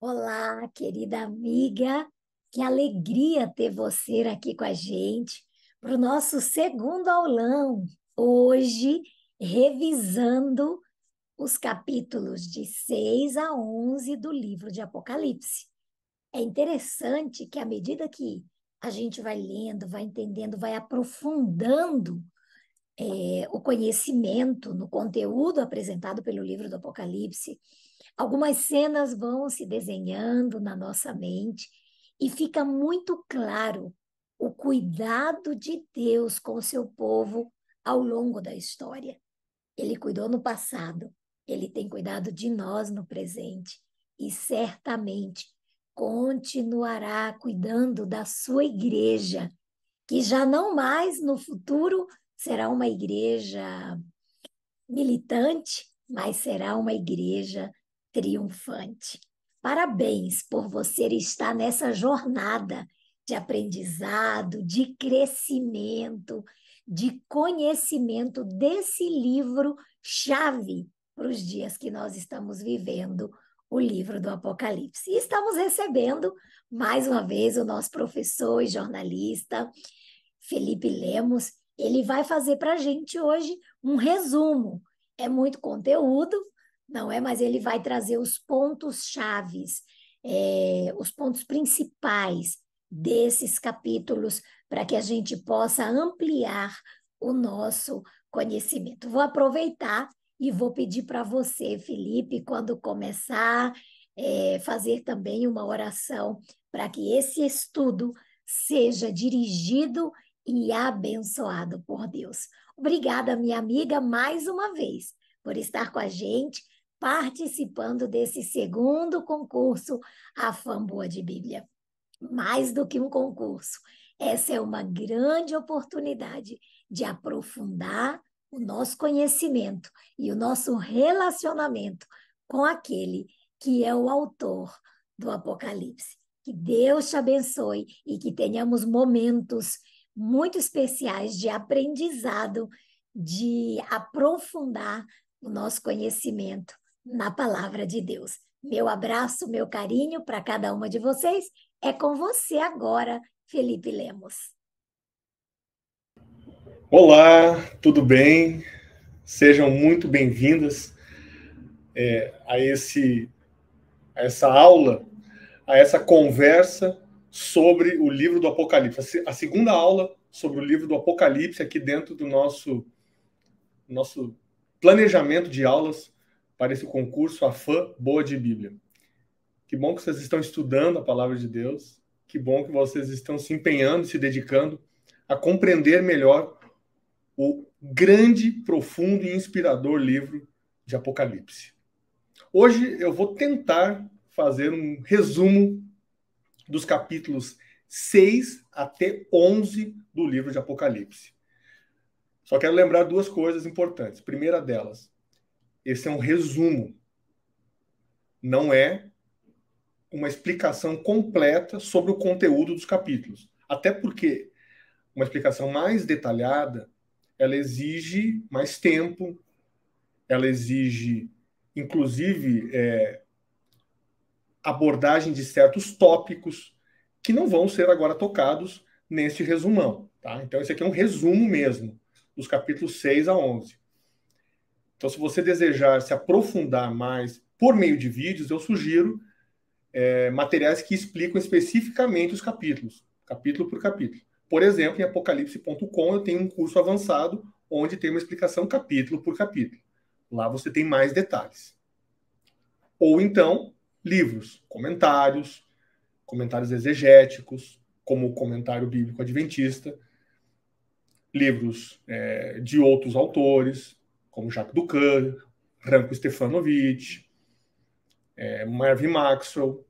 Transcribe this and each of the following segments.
Olá, querida amiga, que alegria ter você aqui com a gente para o nosso segundo aulão. Hoje, revisando os capítulos de 6 a 11 do livro de Apocalipse. É interessante que, à medida que a gente vai lendo, vai entendendo, vai aprofundando o conhecimento no conteúdo apresentado pelo livro do Apocalipse, algumas cenas vão se desenhando na nossa mente e fica muito claro o cuidado de Deus com o seu povo ao longo da história. Ele cuidou no passado, ele tem cuidado de nós no presente e certamente continuará cuidando da sua igreja, que já não mais no futuro será uma igreja militante, mas será uma igreja triunfante. Parabéns por você estar nessa jornada de aprendizado, de crescimento, de conhecimento desse livro-chave para os dias que nós estamos vivendo, o livro do Apocalipse. E estamos recebendo, mais uma vez, o nosso professor e jornalista, Felipe Lemos. Ele vai fazer para a gente hoje um resumo. É muito conteúdo, não é? Mas ele vai trazer os pontos chaves, os pontos principais desses capítulos para que a gente possa ampliar o nosso conhecimento. Vou aproveitar e vou pedir para você, Felipe, quando começar, fazer também uma oração para que esse estudo seja dirigido e abençoado por Deus. Obrigada, minha amiga, mais uma vez, por estar com a gente, participando desse segundo concurso A Fã Boa de Bíblia. Mais do que um concurso, essa é uma grande oportunidade de aprofundar o nosso conhecimento e o nosso relacionamento com aquele que é o autor do Apocalipse. Que Deus te abençoe e que tenhamos momentos muito especiais de aprendizado, de aprofundar o nosso conhecimento na palavra de Deus. Meu abraço, meu carinho para cada uma de vocês. É com você agora, Felipe Lemos. Olá, tudo bem? Sejam muito bem-vindas a essa aula, a essa conversa sobre o livro do Apocalipse. A segunda aula sobre o livro do Apocalipse aqui dentro do nosso planejamento de aulas para esse concurso A Fã Boa de Bíblia. Que bom que vocês estão estudando a palavra de Deus, que bom que vocês estão se empenhando, se dedicando a compreender melhor o grande, profundo e inspirador livro de Apocalipse. Hoje eu vou tentar fazer um resumo dos capítulos 6 até 11 do livro de Apocalipse. Só quero lembrar duas coisas importantes. Primeira delas, esse é um resumo, não é uma explicação completa sobre o conteúdo dos capítulos. Até porque uma explicação mais detalhada, ela exige mais tempo, ela exige, inclusive, abordagem de certos tópicos que não vão ser agora tocados neste resumão. Tá? Então, esse aqui é um resumo mesmo, dos capítulos 6 a 11. Então, se você desejar se aprofundar mais por meio de vídeos, eu sugiro materiais que explicam especificamente os capítulos, capítulo por capítulo. Por exemplo, em apocalipse.com eu tenho um curso avançado onde tem uma explicação capítulo por capítulo. Lá você tem mais detalhes. Ou então, livros, comentários exegéticos, como o Comentário Bíblico Adventista, livros de outros autores, como Jacques Ducan, Ranko Stefanovic, Marvin Maxwell.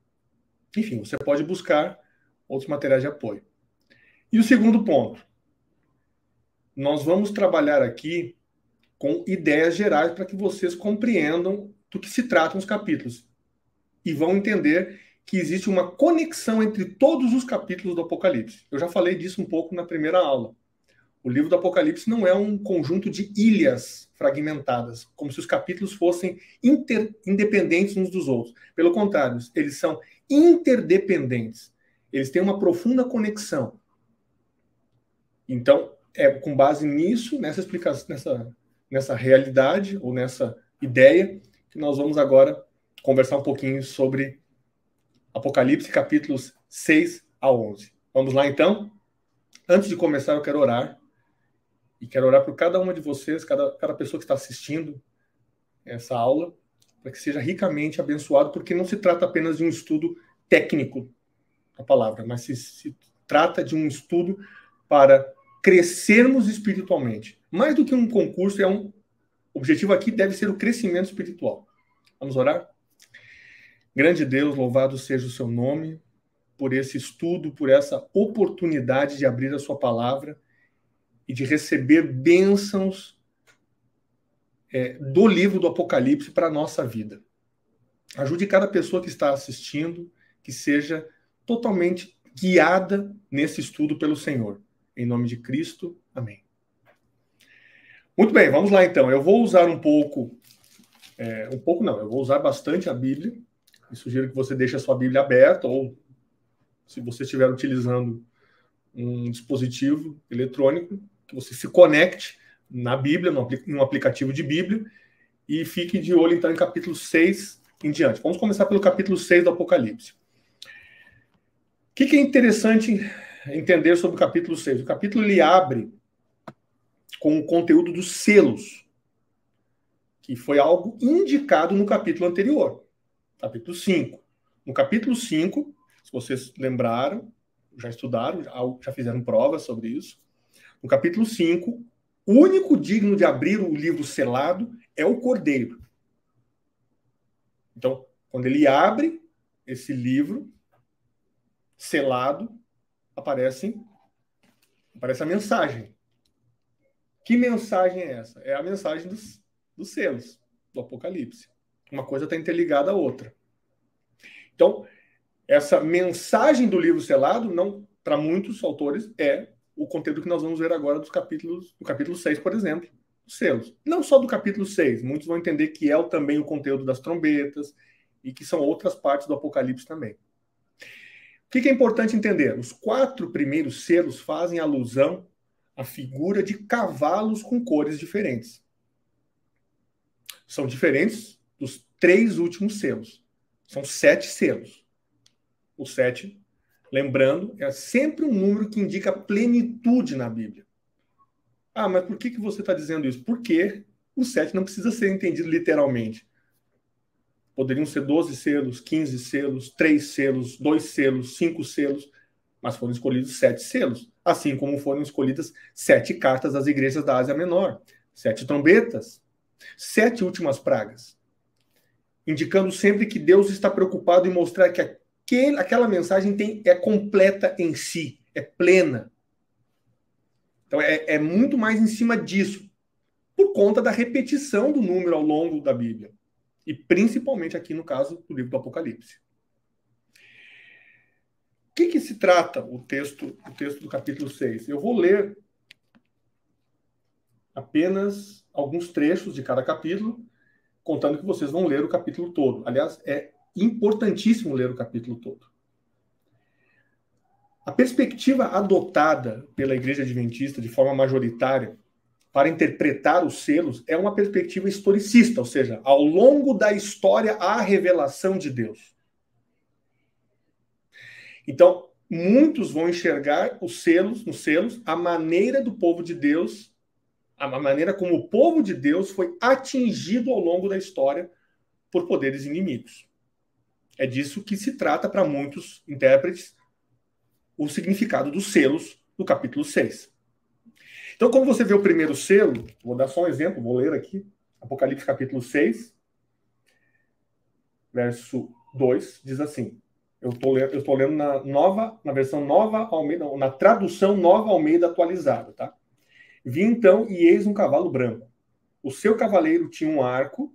Enfim, você pode buscar outros materiais de apoio. E o segundo ponto, nós vamos trabalhar aqui com ideias gerais para que vocês compreendam do que se tratam os capítulos e vão entender que existe uma conexão entre todos os capítulos do Apocalipse. Eu já falei disso um pouco na primeira aula. O livro do Apocalipse não é um conjunto de ilhas fragmentadas, como se os capítulos fossem independentes uns dos outros. Pelo contrário, eles são interdependentes. Eles têm uma profunda conexão. Então, é com base nisso, nessa explicação, nessa realidade, ou nessa ideia, que nós vamos agora conversar um pouquinho sobre Apocalipse, capítulos 6 a 11. Vamos lá, então? Antes de começar, eu quero orar. E quero orar por cada uma de vocês, cada pessoa que está assistindo essa aula, para que seja ricamente abençoado, porque não se trata apenas de um estudo técnico da palavra, mas se trata de um estudo para crescermos espiritualmente. Mais do que um concurso, o objetivo aqui deve ser o crescimento espiritual. Vamos orar? Grande Deus, louvado seja o seu nome, por esse estudo, por essa oportunidade de abrir a sua palavra e de receber bênçãos do livro do Apocalipse para a nossa vida. Ajude cada pessoa que está assistindo, que seja totalmente guiada nesse estudo pelo Senhor. Em nome de Cristo, amém. Muito bem, vamos lá então. Eu vou usar eu vou usar bastante a Bíblia. Eu sugiro que você deixe a sua Bíblia aberta, ou se você estiver utilizando um dispositivo eletrônico, que você se conecte na Bíblia, num aplicativo de Bíblia, e fique de olho, então, em capítulo 6 em diante. Vamos começar pelo capítulo 6 do Apocalipse. O que é interessante entender sobre o capítulo 6? O capítulo ele abre com o conteúdo dos selos, que foi algo indicado no capítulo anterior, capítulo 5. No capítulo 5, se vocês lembraram, já estudaram, já fizeram provas sobre isso, no capítulo 5, o único digno de abrir o livro selado é o Cordeiro. Então, quando ele abre esse livro selado, aparece a mensagem. Que mensagem é essa? É a mensagem dos selos, do Apocalipse. Uma coisa está interligada à outra. Então, essa mensagem do livro selado, não, para muitos autores, é o conteúdo que nós vamos ver agora do capítulo 6, por exemplo, os selos. Não só do capítulo 6, muitos vão entender que é também o conteúdo das trombetas e que são outras partes do Apocalipse também. O que é importante entender? Os 4 primeiros selos fazem alusão à figura de cavalos com cores diferentes. São diferentes dos 3 últimos selos. São 7 selos. O 7, lembrando, é sempre um número que indica plenitude na Bíblia. Ah, mas por que você está dizendo isso? Porque o 7 não precisa ser entendido literalmente. Poderiam ser 12 selos, 15 selos, 3 selos, 2 selos, 5 selos, mas foram escolhidos 7 selos, assim como foram escolhidas 7 cartas das igrejas da Ásia Menor, 7 trombetas, 7 últimas pragas, indicando sempre que Deus está preocupado em mostrar que aquela mensagem é completa em si, é plena. Então é muito mais em cima disso, por conta da repetição do número ao longo da Bíblia. E principalmente aqui no caso do livro do Apocalipse. O que se trata o texto do capítulo 6? Eu vou ler apenas alguns trechos de cada capítulo, contando que vocês vão ler o capítulo todo. Aliás, é importantíssimo ler o capítulo todo. A perspectiva adotada pela Igreja Adventista de forma majoritária para interpretar os selos é uma perspectiva historicista, ou seja, ao longo da história há a revelação de Deus. Então, muitos vão enxergar nos selos, a maneira do povo de Deus, a maneira como o povo de Deus foi atingido ao longo da história por poderes inimigos. É disso que se trata para muitos intérpretes o significado dos selos do capítulo 6. Então, quando você vê o primeiro selo, vou dar só um exemplo, vou ler aqui, Apocalipse capítulo 6, verso 2, diz assim, eu estou lendo na versão Nova Almeida, na tradução Nova Almeida atualizada, tá? Vi então, e eis um cavalo branco. O seu cavaleiro tinha um arco,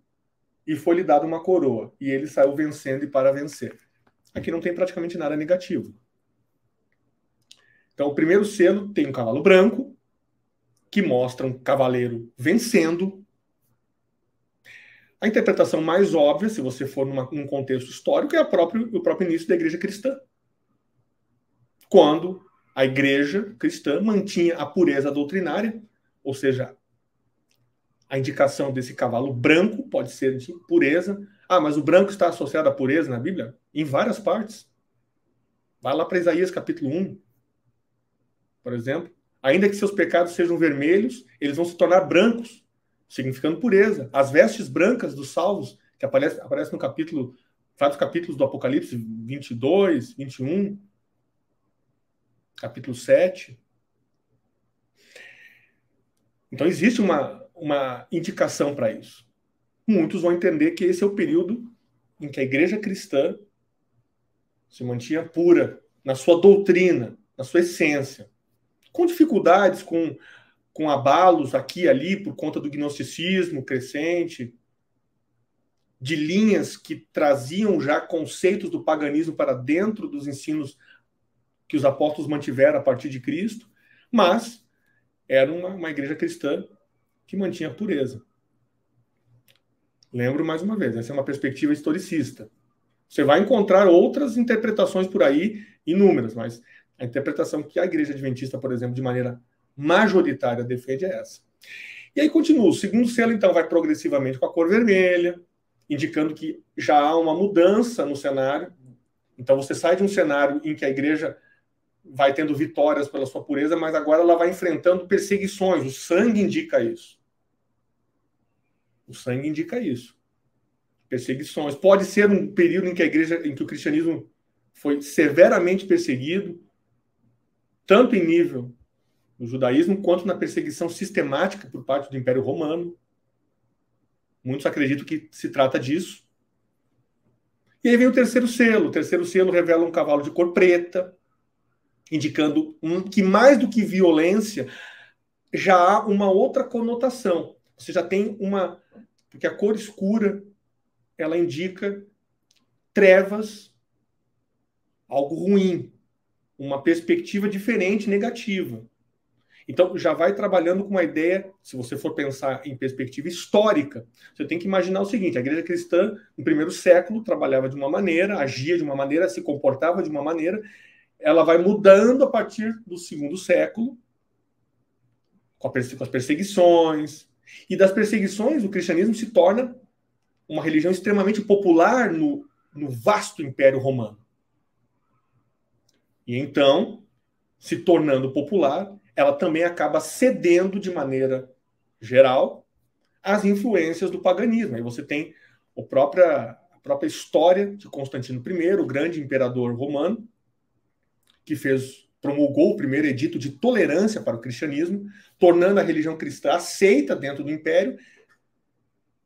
e foi-lhe dado uma coroa, e ele saiu vencendo e para vencer. Aqui não tem praticamente nada negativo. Então, o primeiro selo tem um cavalo branco, que mostra um cavaleiro vencendo. A interpretação mais óbvia, se você for num contexto histórico, é o próprio início da igreja cristã. Quando a igreja cristã mantinha a pureza doutrinária, ou seja, a indicação desse cavalo branco pode ser de pureza. Ah, mas o branco está associado à pureza na Bíblia? Em várias partes. Vai lá para Isaías capítulo 1, por exemplo. Ainda que seus pecados sejam vermelhos, eles vão se tornar brancos, significando pureza. As vestes brancas dos salvos, que aparece no capítulo, vários capítulos do Apocalipse, 22, 21, capítulo 7. Então existe uma indicação para isso. Muitos vão entender que esse é o período em que a igreja cristã se mantinha pura na sua doutrina, na sua essência, com dificuldades, com abalos aqui e ali por conta do gnosticismo crescente, de linhas que traziam já conceitos do paganismo para dentro dos ensinos que os apóstolos mantiveram a partir de Cristo, mas era uma igreja cristã que mantinha a pureza. Lembro mais uma vez, essa é uma perspectiva historicista. Você vai encontrar outras interpretações por aí, inúmeras, mas a interpretação que a igreja adventista, por exemplo, de maneira majoritária defende é essa. E aí continua. O segundo selo, então, vai progressivamente com a cor vermelha, indicando que já há uma mudança no cenário. Então você sai de um cenário em que a igreja vai tendo vitórias pela sua pureza, mas agora ela vai enfrentando perseguições. O sangue indica isso. O sangue indica isso. Perseguições. Pode ser um período em que o cristianismo foi severamente perseguido, tanto em nível do judaísmo, quanto na perseguição sistemática por parte do Império Romano. Muitos acreditam que se trata disso. E aí vem o terceiro selo. O terceiro selo revela um cavalo de cor preta, indicando que mais do que violência, já há uma outra conotação. Você já tem porque a cor escura, ela indica trevas, algo ruim, uma perspectiva diferente, negativa. Então, já vai trabalhando com uma ideia, se você for pensar em perspectiva histórica, você tem que imaginar o seguinte: a igreja cristã, no primeiro século, trabalhava de uma maneira, agia de uma maneira, se comportava de uma maneira, ela vai mudando a partir do segundo século, com as perseguições, e das perseguições, o cristianismo se torna uma religião extremamente popular no vasto Império Romano. E então, se tornando popular, ela também acaba cedendo de maneira geral às influências do paganismo. Aí você tem a própria história de Constantino I, o grande imperador romano, que promulgou o primeiro edito de tolerância para o cristianismo, tornando a religião cristã aceita dentro do império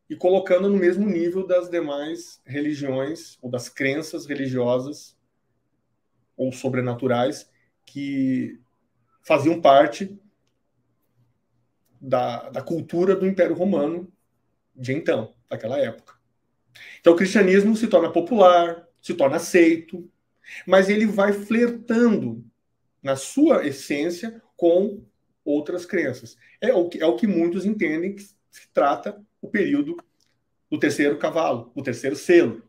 e colocando no mesmo nível das demais religiões ou das crenças religiosas ou sobrenaturais que faziam parte da cultura do Império Romano de então, daquela época. Então o cristianismo se torna popular, se torna aceito, mas ele vai flertando na sua essência com outras crenças. É o que muitos entendem que se trata o período do terceiro cavalo, do terceiro selo.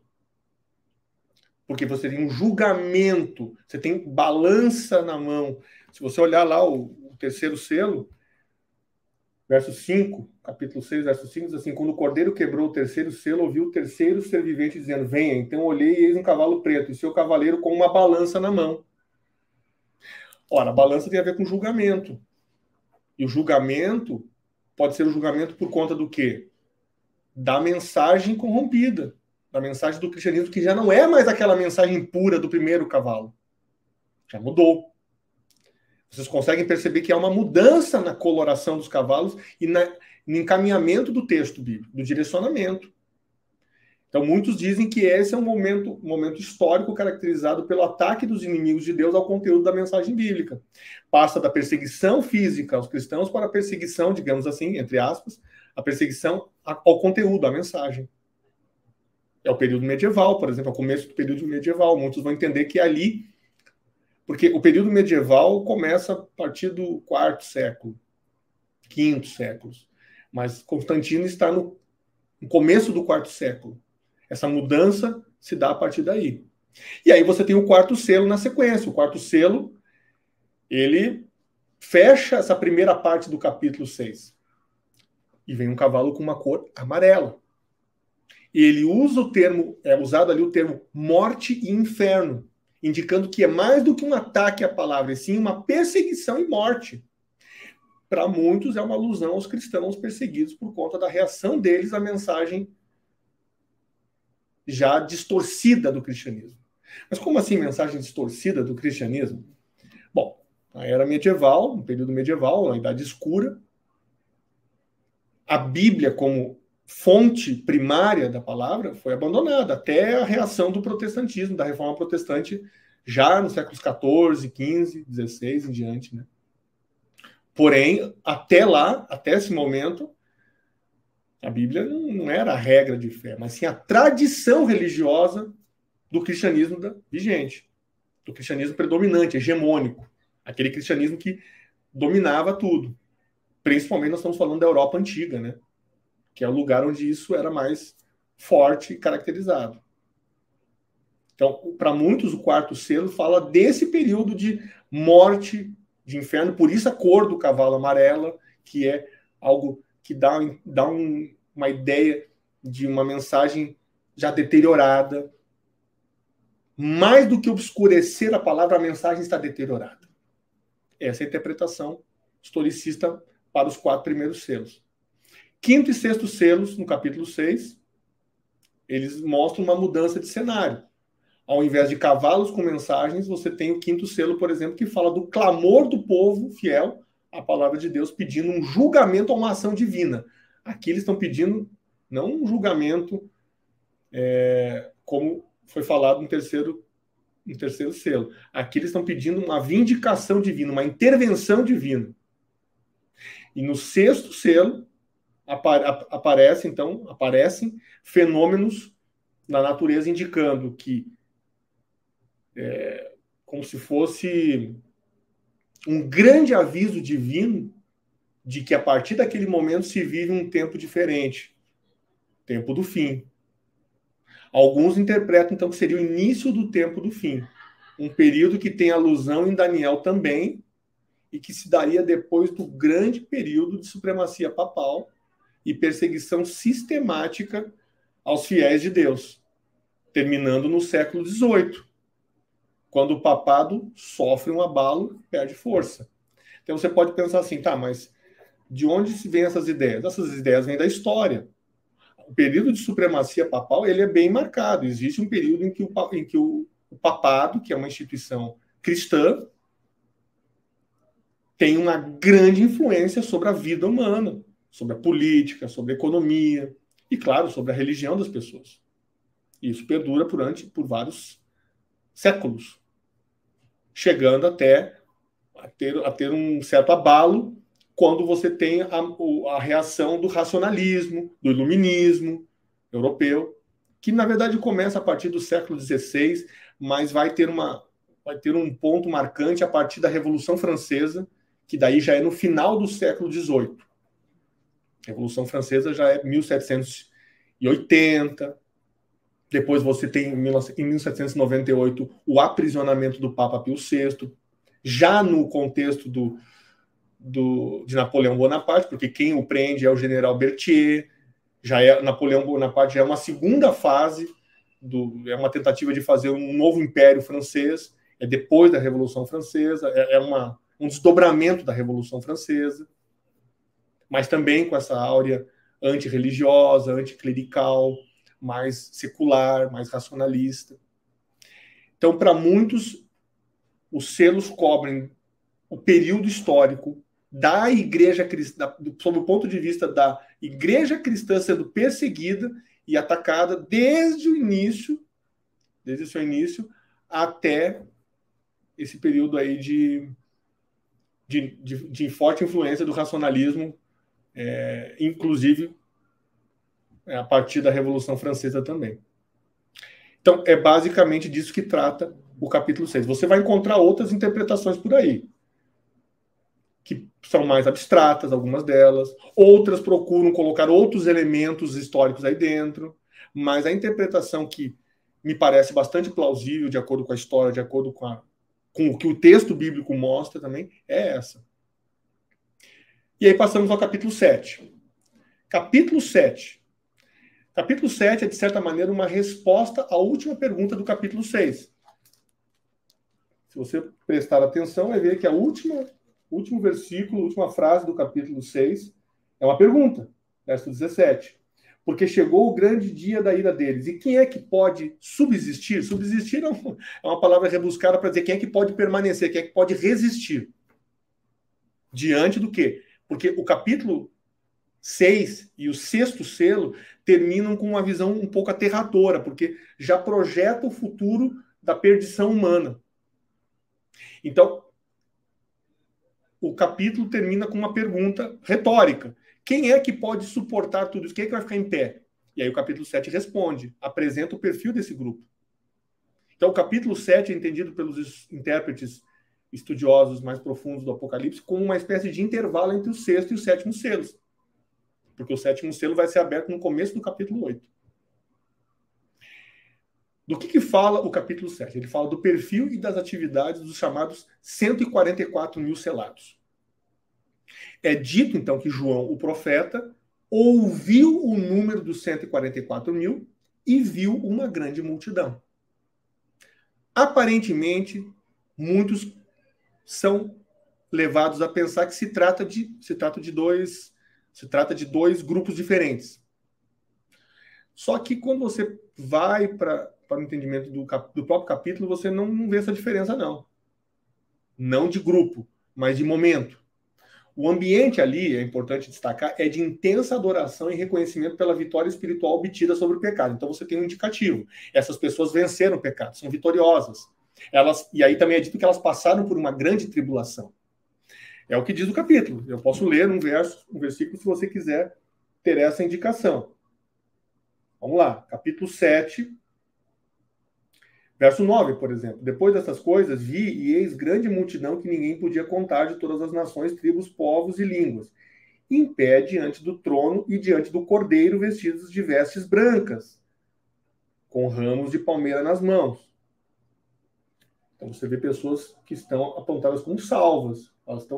Porque você tem um julgamento, você tem balança na mão. Se você olhar lá o terceiro selo, verso 5, capítulo 6, verso 5, diz assim: quando o cordeiro quebrou o terceiro selo, ouviu o terceiro ser vivente dizendo: venha. Então olhei e eis um cavalo preto, e seu cavaleiro com uma balança na mão. Ora, a balança tem a ver com julgamento. E o julgamento pode ser o julgamento por conta do quê? Da mensagem corrompida, da mensagem do cristianismo, que já não é mais aquela mensagem pura do primeiro cavalo. Já mudou. Vocês conseguem perceber que há uma mudança na coloração dos cavalos e no encaminhamento do texto bíblico, do direcionamento. Então, muitos dizem que esse é um momento histórico caracterizado pelo ataque dos inimigos de Deus ao conteúdo da mensagem bíblica. Passa da perseguição física aos cristãos para a perseguição, digamos assim, entre aspas, a perseguição ao conteúdo, à mensagem. É o período medieval, por exemplo, é o começo do período medieval. Muitos vão entender que ali, porque o período medieval começa a partir do quarto século. quinto séculos. Mas Constantino está no começo do quarto século. Essa mudança se dá a partir daí. E aí você tem o quarto selo na sequência. O quarto selo, ele fecha essa primeira parte do capítulo 6. E vem um cavalo com uma cor amarela. E ele usa o termo, é usado ali o termo morte e inferno, indicando que é mais do que um ataque à palavra, e sim uma perseguição e morte. Para muitos é uma alusão aos cristãos perseguidos por conta da reação deles à mensagem já distorcida do cristianismo. Mas como assim mensagem distorcida do cristianismo? Bom, a era medieval, no período medieval, a Idade Escura, a Bíblia como fonte primária da palavra foi abandonada até a reação do protestantismo, da reforma protestante, já nos séculos XIV, XV, XVI em diante, né? Porém, até lá, até esse momento, a Bíblia não era a regra de fé, mas sim a tradição religiosa do cristianismo vigente, do cristianismo predominante, hegemônico, aquele cristianismo que dominava tudo. Principalmente nós estamos falando da Europa antiga, né? Que é o lugar onde isso era mais forte e caracterizado. Então, para muitos, o quarto selo fala desse período de morte, de inferno, por isso a cor do cavalo amarela, que é algo que dá uma ideia de uma mensagem já deteriorada. Mais do que obscurecer a palavra, a mensagem está deteriorada. Essa é a interpretação historicista para os 4 primeiros selos. Quinto e sexto selos, no capítulo 6, eles mostram uma mudança de cenário. Ao invés de cavalos com mensagens, você tem o quinto selo, por exemplo, que fala do clamor do povo fiel à palavra de Deus, pedindo um julgamento a uma ação divina. Aqui eles estão pedindo não um julgamento como foi falado no terceiro selo. Aqui eles estão pedindo uma vindicação divina, uma intervenção divina. E no sexto selo aparecem fenômenos na natureza indicando que como se fosse um grande aviso divino de que a partir daquele momento se vive um tempo diferente, tempo do fim. Alguns interpretam então que seria o início do tempo do fim, um período que tem alusão em Daniel também e que se daria depois do grande período de supremacia papal e perseguição sistemática aos fiéis de Deus, terminando no século XVIII, quando o papado sofre um abalo e perde força. Então você pode pensar assim, tá, mas de onde se vêm essas ideias? Essas ideias vêm da história. O período de supremacia papal ele é bem marcado. Existe um período em que o papado, que é uma instituição cristã, tem uma grande influência sobre a vida humana, sobre a política, sobre a economia e, claro, sobre a religião das pessoas. Isso perdura por vários séculos, chegando até a ter um certo abalo quando você tem a reação do racionalismo, do iluminismo europeu, que na verdade começa a partir do século XVI, mas vai ter um ponto marcante a partir da Revolução Francesa, que daí já é no final do século XVIII. A Revolução Francesa já é 1780. Depois você tem, em 1798, o aprisionamento do Papa Pio VI, já no contexto de Napoleão Bonaparte, porque quem o prende é o general Berthier. Napoleão Bonaparte já é uma segunda fase, é uma tentativa de fazer um novo império francês, é depois da Revolução Francesa, um desdobramento da Revolução Francesa, mas também com essa áurea antirreligiosa, anticlerical, mais secular, mais racionalista. Então, para muitos, os selos cobrem o período histórico da igreja cristã, sob o ponto de vista da igreja cristã sendo perseguida e atacada desde o seu início até esse período aí de forte influência do racionalismo, inclusive a partir da Revolução Francesa também. Então, é basicamente disso que trata o capítulo 6. Você vai encontrar outras interpretações por aí, que são mais abstratas, algumas delas. Outras procuram colocar outros elementos históricos aí dentro. Mas a interpretação que me parece bastante plausível, de acordo com a história, de acordo com o que o texto bíblico mostra também, é essa. E aí passamos ao capítulo 7. Capítulo 7. Capítulo 7 é, de certa maneira, uma resposta à última pergunta do capítulo 6. Se você prestar atenção, vai ver que último versículo, a última frase do capítulo 6 é uma pergunta, verso 17. Porque chegou o grande dia da ira deles. E quem é que pode subsistir? Subsistir é uma palavra rebuscada para dizer quem é que pode permanecer, quem é que pode resistir. Diante do quê? Porque o capítulo 6 e o sexto selo terminam com uma visão um pouco aterradora, porque já projeta o futuro da perdição humana. Então, o capítulo termina com uma pergunta retórica. Quem é que pode suportar tudo isso? Quem é que vai ficar em pé? E aí o capítulo 7 responde, apresenta o perfil desse grupo. Então, o capítulo 7 é entendido pelos intérpretes estudiosos mais profundos do Apocalipse como uma espécie de intervalo entre o sexto e o sétimo selos. Porque o sétimo selo vai ser aberto no começo do capítulo 8. Do que fala o capítulo 7? Ele fala do perfil e das atividades dos chamados 144 mil selados. É dito, então, que João, o profeta, ouviu o número dos 144 mil e viu uma grande multidão. Aparentemente, muitos são levados a pensar que se trata de dois grupos diferentes. Só que quando você vai para o entendimento do próprio capítulo, você não vê essa diferença, não. Não de grupo, mas de momento. O ambiente ali, é importante destacar, é de intensa adoração e reconhecimento pela vitória espiritual obtida sobre o pecado. Então você tem um indicativo. Essas pessoas venceram o pecado, são vitoriosas. E aí também é dito que elas passaram por uma grande tribulação. É o que diz o capítulo. Eu posso ler um versículo se você quiser ter essa indicação. Vamos lá, capítulo 7, verso 9, por exemplo. Depois dessas coisas, vi e eis grande multidão que ninguém podia contar de todas as nações, tribos, povos e línguas, em pé diante do trono e diante do cordeiro, vestidos de vestes brancas, com ramos de palmeira nas mãos. Então você vê pessoas que estão apontadas como salvas.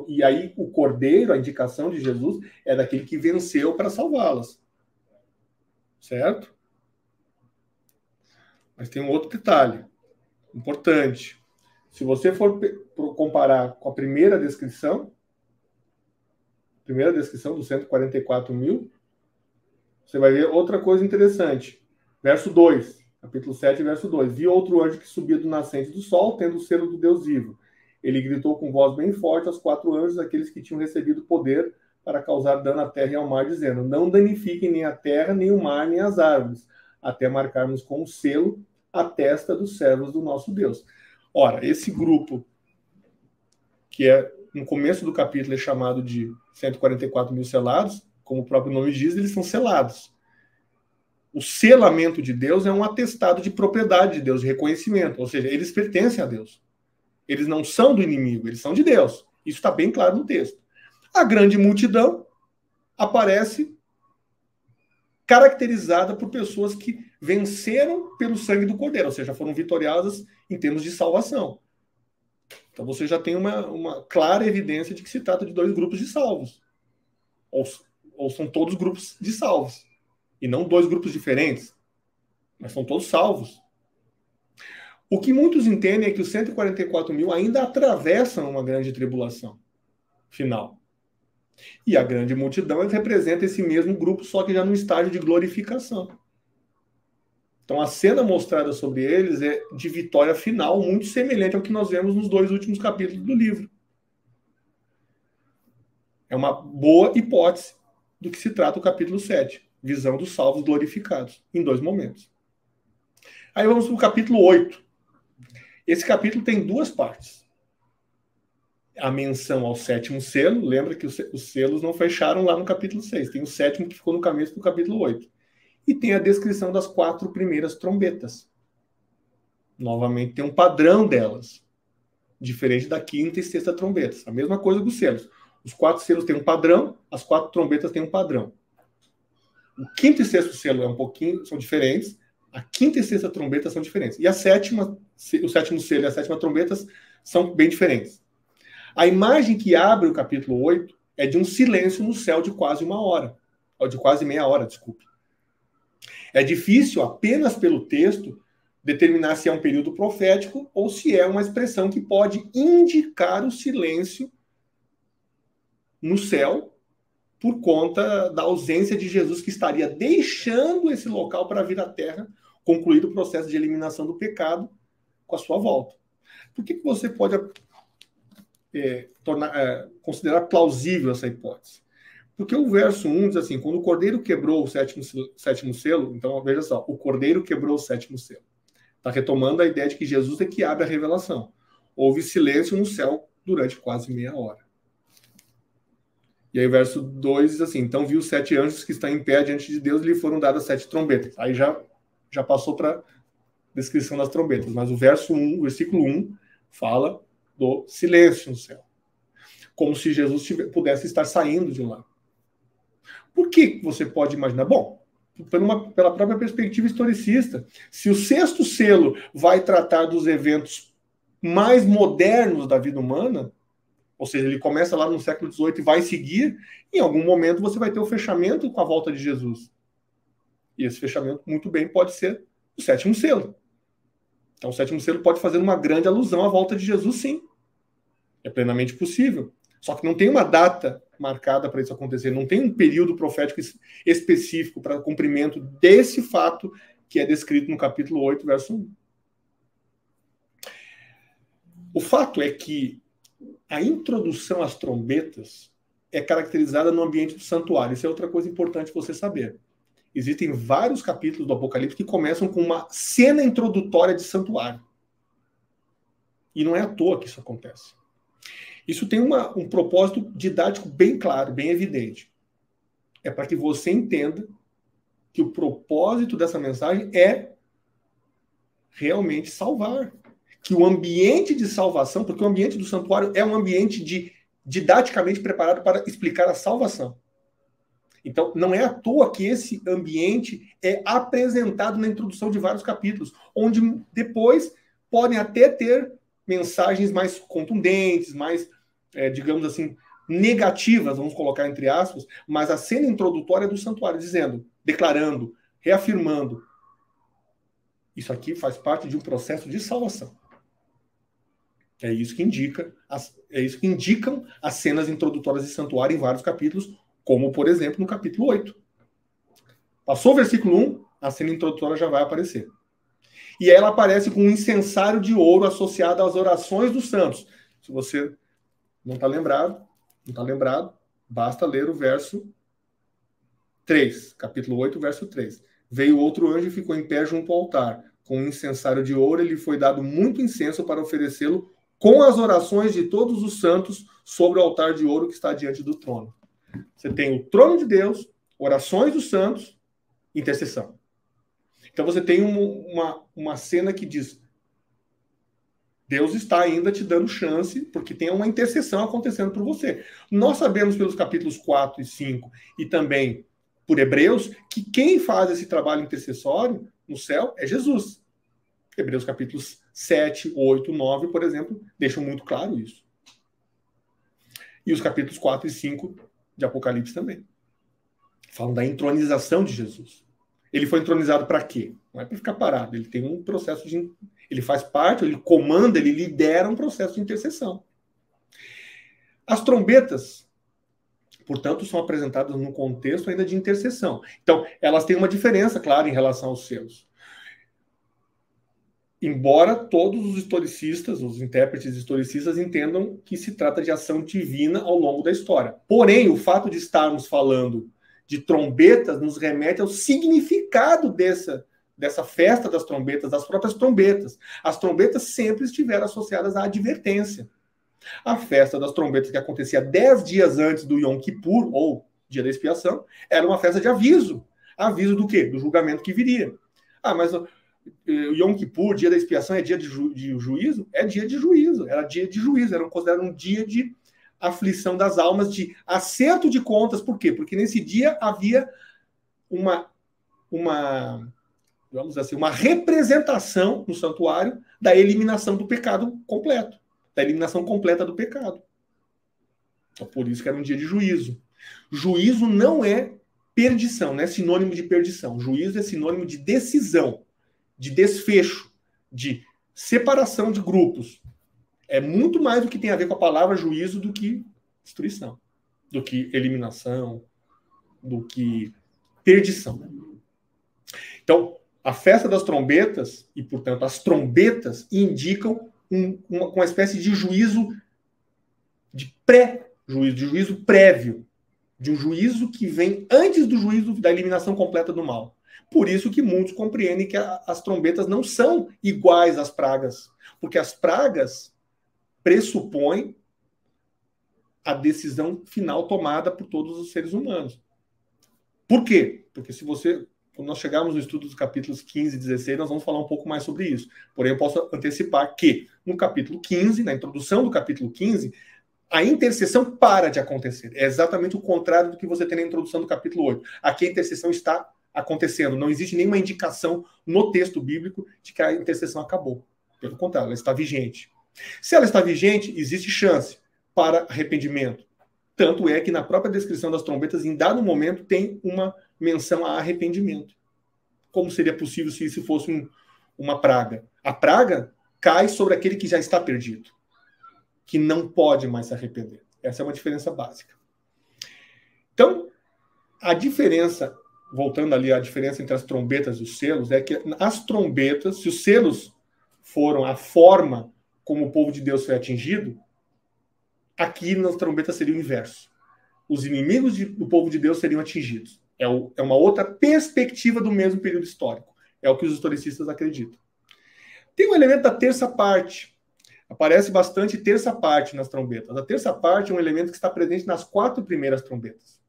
E aí o cordeiro, a indicação de Jesus, é daquele que venceu para salvá-las. Certo? Mas tem um outro detalhe importante. Se você for comparar com a primeira descrição dos 144 mil, você vai ver outra coisa interessante. Verso 2, capítulo 7, verso 2. Vi outro anjo que subia do nascente do sol, tendo o selo do Deus vivo. Ele gritou com voz bem forte aos 4 anjos, aqueles que tinham recebido poder para causar dano à terra e ao mar, dizendo: não danifiquem nem a terra, nem o mar, nem as árvores, até marcarmos com o selo a testa dos servos do nosso Deus. Ora, esse grupo, que no começo do capítulo é chamado de 144 mil selados, como o próprio nome diz, eles são selados. O selamento de Deus é um atestado de propriedade de Deus, de reconhecimento, ou seja, eles pertencem a Deus. Eles não são do inimigo, eles são de Deus. Isso está bem claro no texto. A grande multidão aparece caracterizada por pessoas que venceram pelo sangue do Cordeiro, ou seja, foram vitoriosas em termos de salvação. Então você já tem uma clara evidência de que se trata de 2 grupos de salvos. Ou são todos grupos de salvos. E não 2 grupos diferentes. Mas são todos salvos. O que muitos entendem é que os 144 mil ainda atravessam uma grande tribulação final. E a grande multidão representa esse mesmo grupo, só que já no estágio de glorificação. Então a cena mostrada sobre eles é de vitória final, muito semelhante ao que nós vemos nos 2 últimos capítulos do livro. É uma boa hipótese do que se trata o capítulo 7, visão dos salvos glorificados, em 2 momentos. Aí vamos para o capítulo 8. Esse capítulo tem 2 partes. A menção ao 7º selo, lembra que os selos não fecharam lá no capítulo 6, tem o 7º que ficou no começo do capítulo 8. E tem a descrição das 4 primeiras trombetas. Novamente tem um padrão delas, diferente da 5ª e 6ª trombetas. A mesma coisa dos selos. Os 4 selos têm um padrão, as 4 trombetas têm um padrão. O quinto e sexto selo são diferentes, a quinta e sexta trombeta são diferentes. E o sétimo selo e a sétima trombeta são bem diferentes. A imagem que abre o capítulo 8 é de um silêncio no céu de quase 1 hora, ou de quase meia hora, desculpe. É difícil, apenas pelo texto, determinar se é um período profético ou se é uma expressão que pode indicar o silêncio no céu por conta da ausência de Jesus, que estaria deixando esse local para vir à Terra, concluído o processo de eliminação do pecado com a sua volta. Por que você pode considerar plausível essa hipótese? Porque o verso 1 diz assim, quando o Cordeiro quebrou o sétimo selo, então veja só, o Cordeiro quebrou o sétimo selo. Está retomando a ideia de que Jesus é que abre a revelação. Houve silêncio no céu durante quase meia hora. E aí o verso 2 diz assim, então viu 7 anjos que estão em pé diante de Deus e lhe foram dadas 7 trombetas. Aí já passou para a descrição das trombetas. Mas o versículo 1 fala do silêncio no céu. Como se Jesus pudesse estar saindo de lá. Por que você pode imaginar? Bom, pela própria perspectiva historicista. Se o sexto selo vai tratar dos eventos mais modernos da vida humana, ou seja, ele começa lá no século XVIII e vai seguir, em algum momento você vai ter o fechamento com a volta de Jesus. E esse fechamento, muito bem, pode ser o sétimo selo. Então, o sétimo selo pode fazer uma grande alusão à volta de Jesus, sim. É plenamente possível. Só que não tem uma data marcada para isso acontecer, não tem um período profético específico para cumprimento desse fato que é descrito no capítulo 8, verso 1. O fato é que a introdução às trombetas é caracterizada no ambiente do santuário. Isso é outra coisa importante você saber. Existem vários capítulos do Apocalipse que começam com uma cena introdutória de santuário. E não é à toa que isso acontece. Isso tem um propósito didático bem claro, bem evidente. É para que você entenda que o propósito dessa mensagem é realmente salvar. Que o ambiente de salvação, porque o ambiente do santuário é um ambiente didaticamente preparado para explicar a salvação. Então, não é à toa que esse ambiente é apresentado na introdução de vários capítulos, onde depois podem até ter mensagens mais contundentes, mais, digamos assim, negativas, vamos colocar entre aspas, mas a cena introdutória é do santuário, dizendo, declarando, reafirmando, isso aqui faz parte de um processo de salvação. É isso que indicam as cenas introdutórias de santuário em vários capítulos, como, por exemplo, no capítulo 8. Passou o versículo 1, a cena introdutória já vai aparecer. E aí ela aparece com um incensário de ouro associado às orações dos santos. Se você não está lembrado, basta ler o verso 3, capítulo 8, verso 3. Veio outro anjo e ficou em pé junto ao altar. Com um incensário de ouro, ele foi dado muito incenso para oferecê-lo com as orações de todos os santos sobre o altar de ouro que está diante do trono. Você tem o trono de Deus, orações dos santos, intercessão. Então você tem uma cena que diz, Deus está ainda te dando chance, porque tem uma intercessão acontecendo por você. Nós sabemos pelos capítulos 4 e 5, e também por Hebreus, que quem faz esse trabalho intercessório no céu é Jesus. Hebreus capítulos 7, 8, 9, por exemplo, deixam muito claro isso. E os capítulos 4 e 5 de Apocalipse também. Falam da entronização de Jesus. Ele foi entronizado para quê? Não é para ficar parado. Ele tem um processo de... Ele faz parte, ele comanda, ele lidera um processo de intercessão. As trombetas, portanto, são apresentadas num contexto ainda de intercessão. Então, elas têm uma diferença, claro, em relação aos selos. Embora todos os historicistas, os intérpretes historicistas, entendam que se trata de ação divina ao longo da história. Porém, o fato de estarmos falando de trombetas nos remete ao significado dessa festa das trombetas, das próprias trombetas. As trombetas sempre estiveram associadas à advertência. A festa das trombetas, que acontecia 10 dias antes do Yom Kippur, ou dia da expiação, era uma festa de aviso. Aviso do quê? Do julgamento que viria. Ah, mas o Yom Kippur, dia da expiação, é dia de juízo? É dia de juízo. Era dia de juízo. Era considerado um dia de aflição das almas, de acerto de contas. Por quê? Porque nesse dia havia uma vamos dizer assim, uma representação no santuário da eliminação do pecado completo, da eliminação completa do pecado. Então, por isso que era um dia de juízo. Juízo não é perdição, não é sinônimo de perdição. Juízo é sinônimo de decisão, de desfecho, de separação de grupos. É muito mais do que tem a ver com a palavra juízo do que destruição, do que eliminação, do que perdição. Então, a festa das trombetas, e portanto as trombetas, indicam uma espécie de juízo, de pré-juízo, de juízo prévio, de um juízo que vem antes do juízo da eliminação completa do mal. Por isso que muitos compreendem que as trombetas não são iguais às pragas, porque as pragas pressupõem a decisão final tomada por todos os seres humanos. Por quê? Porque quando nós chegarmos no estudo dos capítulos 15 e 16, nós vamos falar um pouco mais sobre isso. Porém, eu posso antecipar que no capítulo 15, na introdução do capítulo 15, a intercessão para de acontecer. É exatamente o contrário do que você tem na introdução do capítulo 8. Aqui a intercessão está acontecendo. Não existe nenhuma indicação no texto bíblico de que a intercessão acabou. Pelo contrário, ela está vigente. Se ela está vigente, existe chance para arrependimento. Tanto é que na própria descrição das trombetas, em dado momento, tem uma menção a arrependimento. Como seria possível se isso fosse uma praga? A praga cai sobre aquele que já está perdido, que não pode mais se arrepender. Essa é uma diferença básica. Então, a diferença, voltando ali à diferença entre as trombetas e os selos, é que as trombetas, se os selos foram a forma como o povo de Deus foi atingido, aqui nas trombetas seria o inverso. Os inimigos do povo de Deus seriam atingidos. É uma outra perspectiva do mesmo período histórico. É o que os historicistas acreditam. Tem um elemento da terça parte. Aparece bastante terça parte nas trombetas. A terça parte é um elemento que está presente nas 4 primeiras trombetas.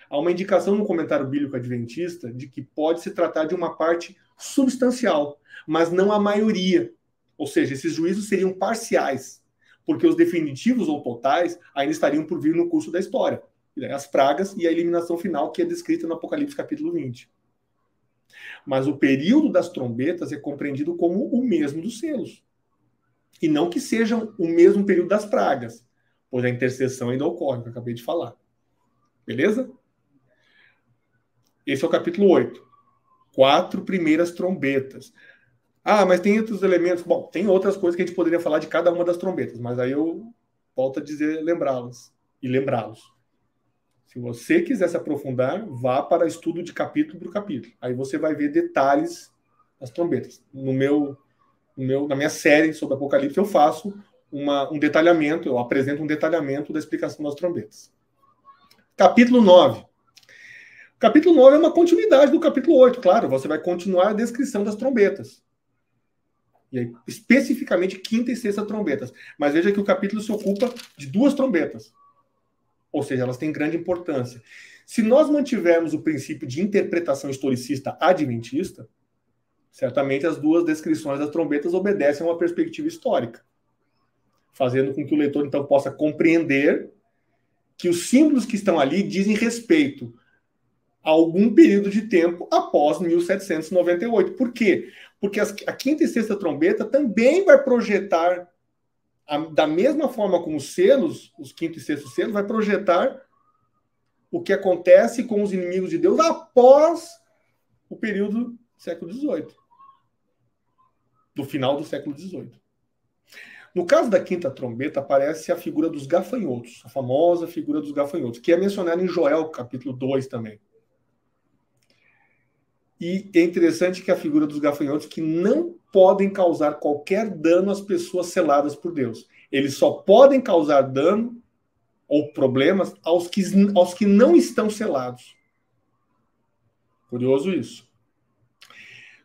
Há uma indicação no comentário bíblico adventista de que pode se tratar de uma parte substancial, mas não a maioria. Ou seja, esses juízos seriam parciais, porque os definitivos ou totais ainda estariam por vir no curso da história. As pragas e a eliminação final que é descrita no Apocalipse capítulo 20. Mas o período das trombetas é compreendido como o mesmo dos selos. E não que sejam o mesmo período das pragas, pois a intercessão ainda ocorre, que eu acabei de falar. Beleza? Esse é o capítulo 8. 4 primeiras trombetas. Ah, mas tem outros elementos. Bom, tem outras coisas que a gente poderia falar de cada uma das trombetas, mas aí eu volto a dizer lembrá-las e lembrá-los. Se você quiser se aprofundar, vá para estudo de capítulo por capítulo. Aí você vai ver detalhes das trombetas. Na minha série sobre Apocalipse, eu faço um detalhamento, eu apresento um detalhamento da explicação das trombetas. Capítulo 9. O capítulo 9 é uma continuidade do capítulo 8, claro. Você vai continuar a descrição das trombetas. E aí, especificamente, quinta e sexta trombetas. Mas veja que o capítulo se ocupa de 2 trombetas. Ou seja, elas têm grande importância. Se nós mantivermos o princípio de interpretação historicista adventista, certamente as 2 descrições das trombetas obedecem a uma perspectiva histórica, fazendo com que o leitor, então, possa compreender que os símbolos que estão ali dizem respeito a algum período de tempo após 1798. Por quê? Porque a quinta e sexta trombeta também vai projetar, da mesma forma como os selos, os quinto e sexto selos, vai projetar o que acontece com os inimigos de Deus após o período do século XVIII. Do final do século XVIII. No caso da quinta trombeta, aparece a figura dos gafanhotos, a famosa figura dos gafanhotos, que é mencionada em Joel, capítulo 2 também. E é interessante que a figura dos gafanhotos que não podem causar qualquer dano às pessoas seladas por Deus. Eles só podem causar dano ou problemas aos que não estão selados. Curioso isso.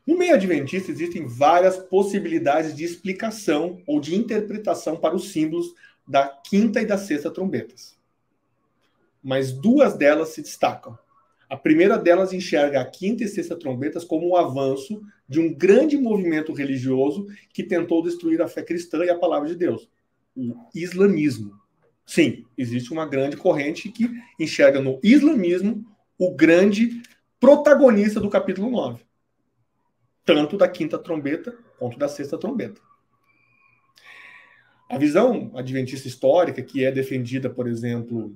No meio adventista existem várias possibilidades de explicação ou de interpretação para os símbolos da quinta e da sexta trombetas. Mas 2 delas se destacam. A primeira delas enxerga a quinta e sexta trombetas como um avanço de um grande movimento religioso que tentou destruir a fé cristã e a palavra de Deus, o islamismo. Sim, existe uma grande corrente que enxerga no islamismo o grande protagonista do capítulo 9. Tanto da quinta trombeta quanto da sexta trombeta. A visão adventista histórica, que é defendida, por exemplo,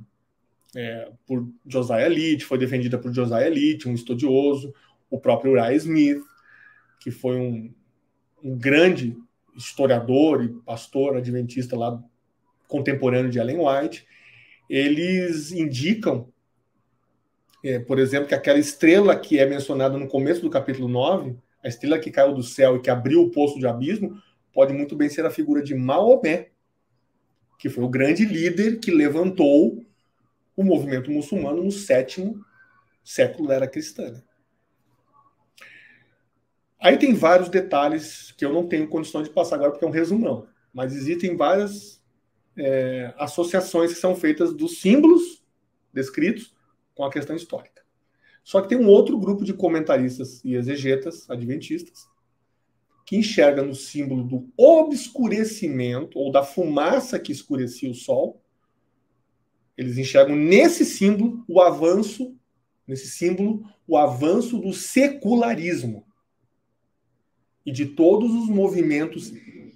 por Josiah Litt, foi defendida por Josiah Litt, um estudioso, o próprio Uriah Smith, que foi um grande historiador e pastor adventista lá contemporâneo de Ellen White. Eles indicam, por exemplo, que aquela estrela que é mencionada no começo do capítulo 9, a estrela que caiu do céu e que abriu o poço de abismo, pode muito bem ser a figura de Maomé, que foi o grande líder que levantou o movimento muçulmano no 7º século da era cristã. Aí tem vários detalhes que eu não tenho condições de passar agora, porque é um resumão. Mas existem várias associações que são feitas dos símbolos descritos com a questão histórica. Só que tem um outro grupo de comentaristas e exegetas adventistas que enxerga no símbolo do obscurecimento, ou da fumaça que escurecia o sol, eles enxergam nesse símbolo o avanço do secularismo e de todos os movimentos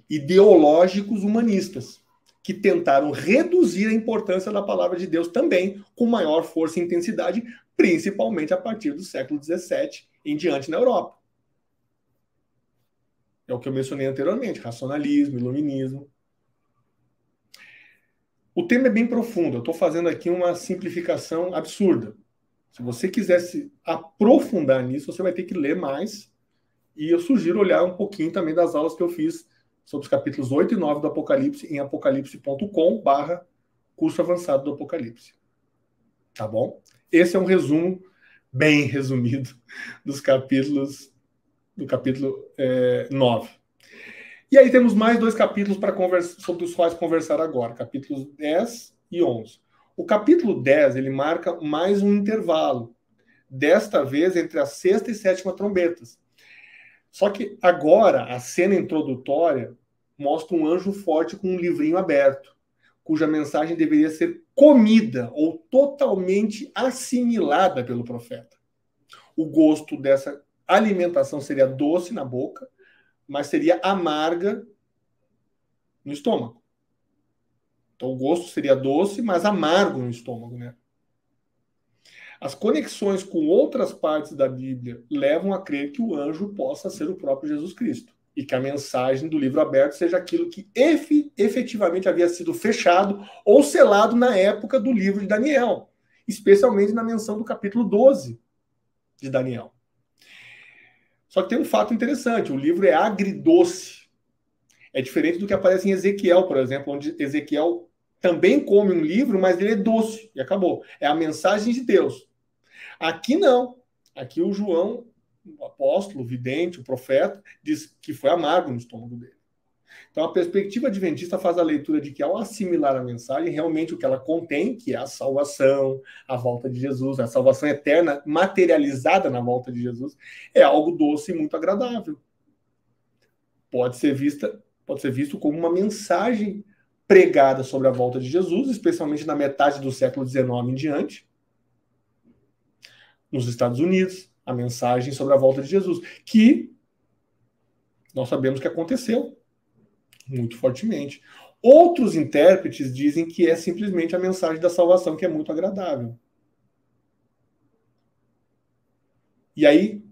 ideológicos humanistas que tentaram reduzir a importância da palavra de Deus também com maior força e intensidade, principalmente a partir do século XVII em diante na Europa. É o que eu mencionei anteriormente, racionalismo, iluminismo. O tema é bem profundo, eu estou fazendo aqui uma simplificação absurda. Se você quiser se aprofundar nisso, você vai ter que ler mais, e eu sugiro olhar um pouquinho também das aulas que eu fiz sobre os capítulos 8 e 9 do Apocalipse em apocalipse.com/curso avançado do Apocalipse. Tá bom? Esse é um resumo bem resumido do capítulo 9. E aí temos mais 2 capítulos sobre os quais conversar agora, capítulos 10 e 11. O capítulo 10, ele marca mais um intervalo, desta vez entre a sexta e sétima trombetas. Só que agora, a cena introdutória mostra um anjo forte com um livrinho aberto, cuja mensagem deveria ser comida ou totalmente assimilada pelo profeta. O gosto dessa alimentação seria doce na boca, mas seria amarga no estômago. Então o gosto seria doce, mas amargo no estômago, né? As conexões com outras partes da Bíblia levam a crer que o anjo possa ser o próprio Jesus Cristo e que a mensagem do livro aberto seja aquilo que efetivamente havia sido fechado ou selado na época do livro de Daniel, especialmente na menção do capítulo 12 de Daniel. Só que tem um fato interessante, o livro é agridoce. É diferente do que aparece em Ezequiel, por exemplo, onde Ezequiel também come um livro, mas ele é doce, e acabou. É a mensagem de Deus. Aqui não. Aqui o João, o apóstolo, o vidente, o profeta, diz que foi amargo no estômago dele. Então a perspectiva adventista faz a leitura de que ao assimilar a mensagem, realmente o que ela contém, que é a salvação, a volta de Jesus, a salvação eterna materializada na volta de Jesus, é algo doce e muito agradável. Pode ser visto como uma mensagem pregada sobre a volta de Jesus, especialmente na metade do século XIX em diante, nos Estados Unidos, a mensagem sobre a volta de Jesus, que nós sabemos que aconteceu muito fortemente. Outros intérpretes dizem que é simplesmente a mensagem da salvação, que é muito agradável. E aí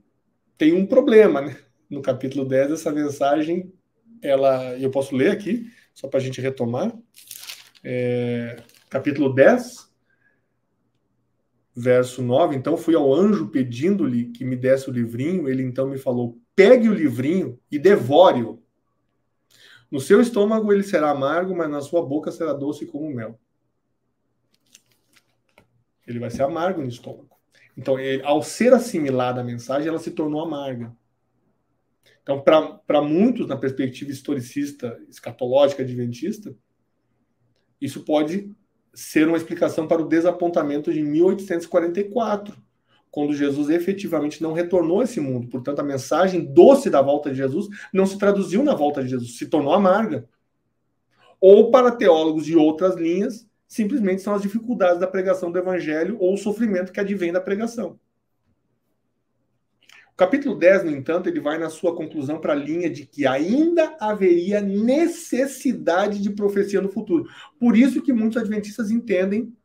tem um problema, né? No capítulo 10, essa mensagem, eu posso ler aqui, só para a gente retomar. Capítulo 10, verso 9. Então fui ao anjo pedindo-lhe que me desse o livrinho. Ele então me falou: pegue o livrinho e devore-o. No seu estômago ele será amargo, mas na sua boca será doce como mel. Ele vai ser amargo no estômago. Então, ao ser assimilada a mensagem, ela se tornou amarga. Então, para muitos, na perspectiva historicista, escatológica, adventista, isso pode ser uma explicação para o desapontamento de 1844, quando Jesus efetivamente não retornou a esse mundo. Portanto, a mensagem doce da volta de Jesus não se traduziu na volta de Jesus, se tornou amarga. Ou para teólogos de outras linhas, simplesmente são as dificuldades da pregação do evangelho ou o sofrimento que advém da pregação. O capítulo 10, no entanto, ele vai na sua conclusão para a linha de que ainda haveria necessidade de profecia no futuro. Por isso que muitos adventistas entendem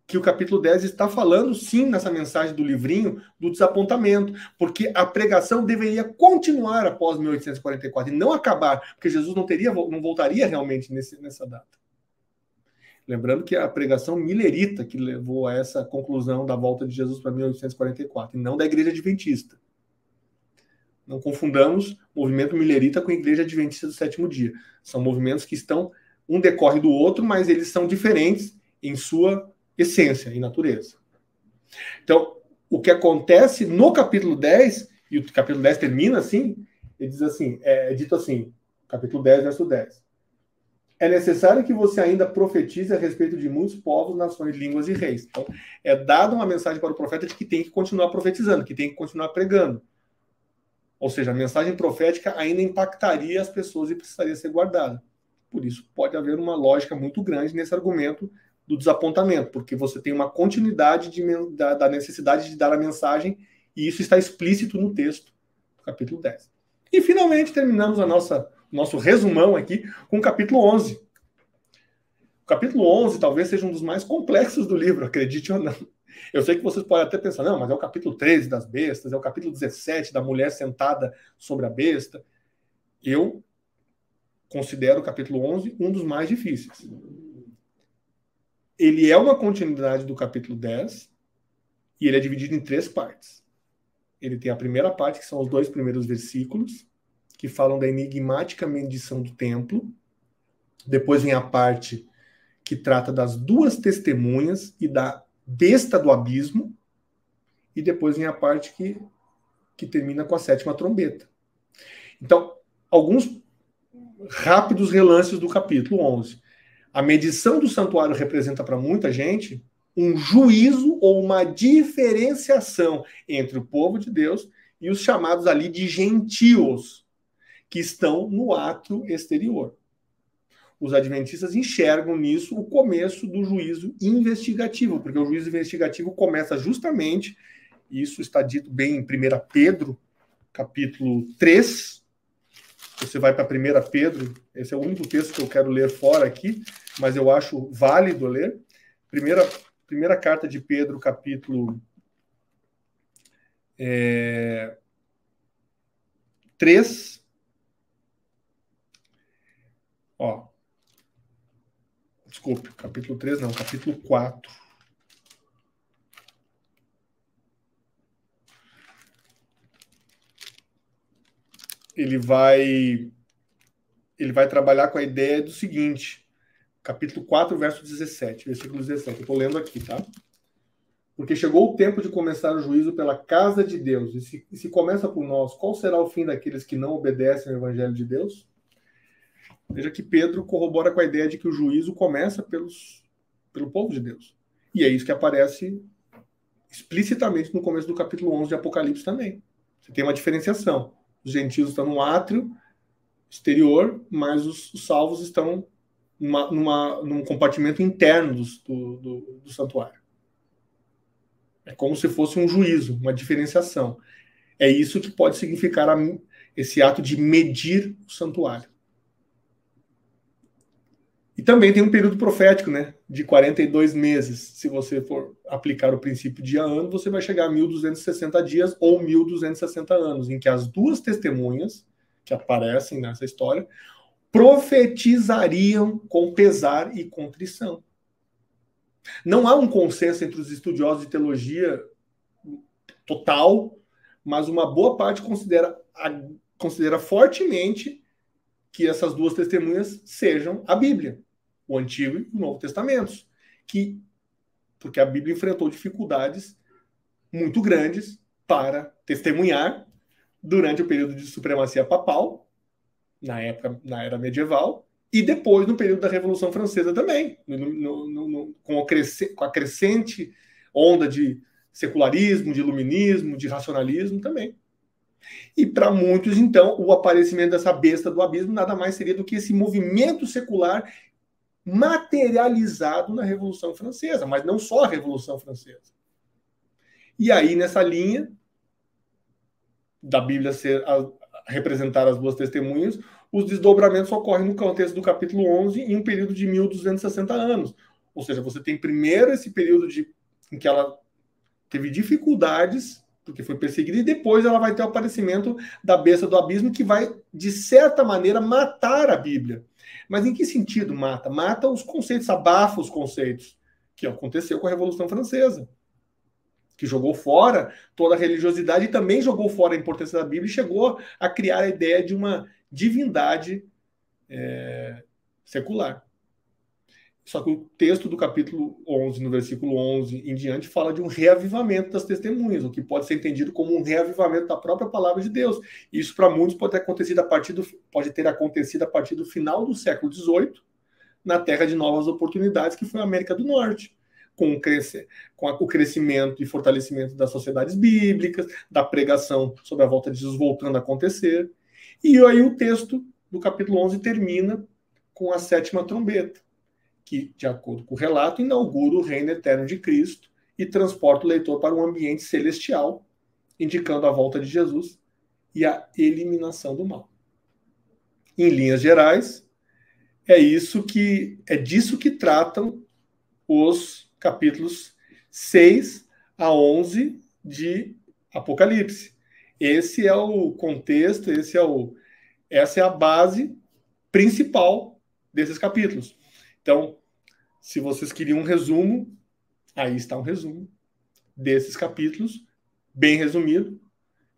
que o capítulo 10 está falando, sim, nessa mensagem do livrinho, do desapontamento, porque a pregação deveria continuar após 1844 e não acabar, porque Jesus não voltaria realmente nessa data. Lembrando que é a pregação milerita que levou a essa conclusão da volta de Jesus para 1844, e não da Igreja Adventista. Não confundamos movimento milerita com a Igreja Adventista do Sétimo Dia. São movimentos que estão, um decorre do outro, mas eles são diferentes em sua essência e natureza. Então, o que acontece no capítulo 10, e o capítulo 10 termina assim, ele diz assim, é dito assim, capítulo 10, verso 10. É necessário que você ainda profetize a respeito de muitos povos, nações, línguas e reis. Então, é dada uma mensagem para o profeta de que tem que continuar profetizando, que tem que continuar pregando. Ou seja, a mensagem profética ainda impactaria as pessoas e precisaria ser guardada. Por isso, pode haver uma lógica muito grande nesse argumento do desapontamento, porque você tem uma continuidade da necessidade de dar a mensagem, e isso está explícito no texto do capítulo 10. E, finalmente, terminamos nosso resumão aqui com o capítulo 11. O capítulo 11 talvez seja um dos mais complexos do livro, acredite ou não. Eu sei que vocês podem até pensar, não, mas é o capítulo 13 das bestas, é o capítulo 17 da mulher sentada sobre a besta. Eu considero o capítulo 11 um dos mais difíceis. Ele é uma continuidade do capítulo 10 e ele é dividido em 3 partes. Ele tem a primeira parte, que são os 2 primeiros versículos, que falam da enigmática medição do templo. Depois vem a parte que trata das 2 testemunhas e da besta do abismo. E depois vem a parte que termina com a 7ª trombeta. Então, alguns rápidos relances do capítulo 11. A medição do santuário representa para muita gente um juízo ou uma diferenciação entre o povo de Deus e os chamados ali de gentios, que estão no ato exterior. Os adventistas enxergam nisso o começo do juízo investigativo, porque o juízo investigativo começa justamente, isso está dito bem em 1 Pedro, capítulo 3. Você vai para 1 Pedro, esse é o único texto que eu quero ler fora aqui, mas eu acho válido ler. Primeira carta de Pedro, capítulo 3. Desculpe, capítulo 3 não, capítulo 4. Ele vai trabalhar com a ideia do seguinte, capítulo 4, verso 17, versículo 17. Eu estou lendo aqui, tá? Porque chegou o tempo de começar o juízo pela casa de Deus. E se começa por nós, qual será o fim daqueles que não obedecem ao evangelho de Deus? Veja que Pedro corrobora com a ideia de que o juízo começa pelo povo de Deus. E é isso que aparece explicitamente no começo do capítulo 11 de Apocalipse também. Você tem uma diferenciação. Os gentios estão no átrio exterior, mas os salvos estão num compartimento interno do santuário. É como se fosse um juízo, uma diferenciação. É isso que pode significar esse ato de medir o santuário. E também tem um período profético, né, de 42 meses. Se você for aplicar o princípio dia a ano, você vai chegar a 1.260 dias ou 1.260 anos, em que as 2 testemunhas que aparecem nessa história profetizariam com pesar e contrição. Não há um consenso entre os estudiosos de teologia total, mas uma boa parte considera fortemente que essas 2 testemunhas sejam a Bíblia, o Antigo e o Novo Testamentos, porque a Bíblia enfrentou dificuldades muito grandes para testemunhar durante o período de supremacia papal, na era medieval, e depois no período da Revolução Francesa também, com a crescente onda de secularismo, de iluminismo, de racionalismo também. E para muitos, então, o aparecimento dessa besta do abismo nada mais seria do que esse movimento secular materializado na Revolução Francesa, mas não só a Revolução Francesa. E aí, nessa linha da Bíblia representar as duas testemunhas, os desdobramentos ocorrem no contexto do capítulo 11 em um período de 1260 anos. Ou seja, você tem primeiro esse período em que ela teve dificuldades, porque foi perseguida, e depois ela vai ter o aparecimento da besta do abismo, que vai, de certa maneira, matar a Bíblia. Mas em que sentido mata? Mata os conceitos, abafa os conceitos, que aconteceu com a Revolução Francesa, que jogou fora toda a religiosidade e também jogou fora a importância da Bíblia e chegou a criar a ideia de uma divindade secular. Só que o texto do capítulo 11, no versículo 11 em diante, fala de um reavivamento das testemunhas, o que pode ser entendido como um reavivamento da própria palavra de Deus. Isso, para muitos, pode ter acontecido a partir do final do século XVIII, na terra de novas oportunidades, que foi a América do Norte, com o crescimento e fortalecimento das sociedades bíblicas, da pregação sobre a volta de Jesus voltando a acontecer. E aí o texto do capítulo 11 termina com a sétima trombeta, que, de acordo com o relato, inaugura o reino eterno de Cristo e transporta o leitor para um ambiente celestial, indicando a volta de Jesus e a eliminação do mal. Em linhas gerais, é disso que tratam os capítulos 6 a 11 de Apocalipse. Esse é o contexto, essa é a base principal desses capítulos. Então, se vocês queriam um resumo, aí está um resumo desses capítulos, bem resumido.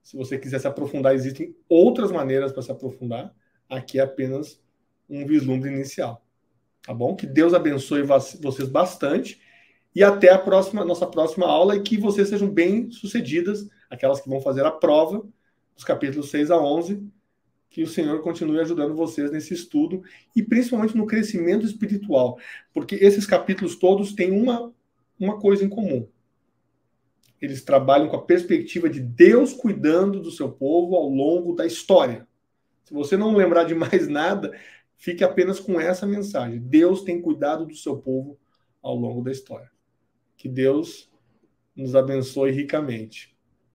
Se você quiser se aprofundar, existem outras maneiras para se aprofundar. Aqui é apenas um vislumbre inicial. Tá bom? Que Deus abençoe vocês bastante. E até a nossa próxima aula, e que vocês sejam bem-sucedidas, aquelas que vão fazer a prova, dos capítulos 6 a 11, que o Senhor continue ajudando vocês nesse estudo e principalmente no crescimento espiritual, porque esses capítulos todos têm uma coisa em comum. Eles trabalham com a perspectiva de Deus cuidando do seu povo ao longo da história. Se você não lembrar de mais nada, fique apenas com essa mensagem. Deus tem cuidado do seu povo ao longo da história. Que Deus nos abençoe ricamente.